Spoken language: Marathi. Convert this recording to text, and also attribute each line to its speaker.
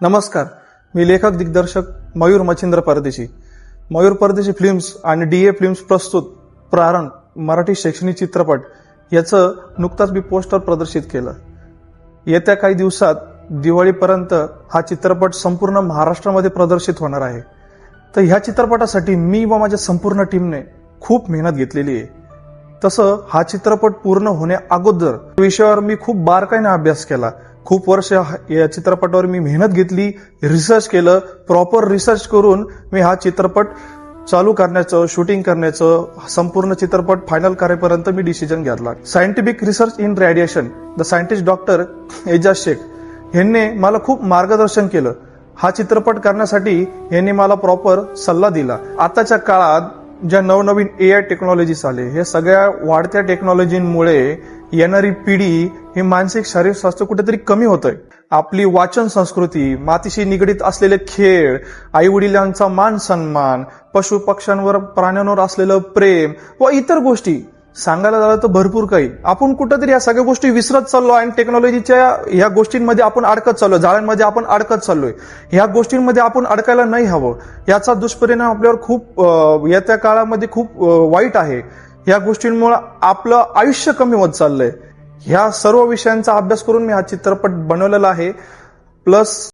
Speaker 1: नमस्कार, मी लेखक दिग्दर्शक मयूर मच्छिंद्र परदेशी. मयूर परदेशी फिल्म्स आणि डीए फिल्म्स प्रस्तुत प्रारण मराठी शैक्षणिक चित्रपट याचं नुकताच मी पोस्टर प्रदर्शित केलं. येत्या काही दिवसात दिवाळीपर्यंत हा चित्रपट संपूर्ण महाराष्ट्रामध्ये प्रदर्शित होणार आहे. तर ह्या चित्रपटासाठी मी व माझ्या संपूर्ण टीमने खूप मेहनत घेतलेली आहे. तसं हा चित्रपट पूर्ण होण्या अगोदर विषयावर मी खूप बारकाईने अभ्यास केला. खूप वर्ष या चित्रपटावर मी मेहनत घेतली, रिसर्च केलं. प्रॉपर रिसर्च करून मी हा चित्रपट चालू करण्याचं, शूटिंग करण्याचं, संपूर्ण चित्रपट फायनल करेपर्यंत मी डिसिजन घेतला. Scientific research in radiation the scientist doctor Ejaz Shaikh यांनी मला खूप मार्गदर्शन केलं. हा चित्रपट करण्यासाठी यांनी मला प्रॉपर सल्ला दिला. आताच्या काळात ज्या नवनवीन एआय टेक्नॉलॉजीज आले, हे सगळ्या वाढत्या टेक्नॉलॉजीमुळे येणारी पिढी हे मानसिक शारीरिक स्वास्थ्य कुठेतरी कमी होतंय. आपली वाचन संस्कृती, मातीशी निगडीत असलेले खेळ, आई वडिलांचा मान सन्मान, पशु पक्ष्यांवर प्राण्यांवर असलेलं प्रेम व इतर गोष्टी सांगायला झालं तर भरपूर काही. आपण कुठेतरी या सगळ्या गोष्टी विसरत चाललो आणि टेक्नॉलॉजीच्या ह्या गोष्टींमध्ये आपण अडकत चाललोय, जाळ्यांमध्ये आपण अडकत चाललोय. ह्या गोष्टींमध्ये आपण अडकायला नाही हवं. याचा दुष्परिणाम आपल्यावर खूप येत्या काळामध्ये खूप वाईट आहे. या गोष्टींमुळे आपलं आयुष्य कमी होत चाललंय. ह्या सर्व विषयांचा अभ्यास करून मी हा चित्रपट बनवलेला आहे. प्लस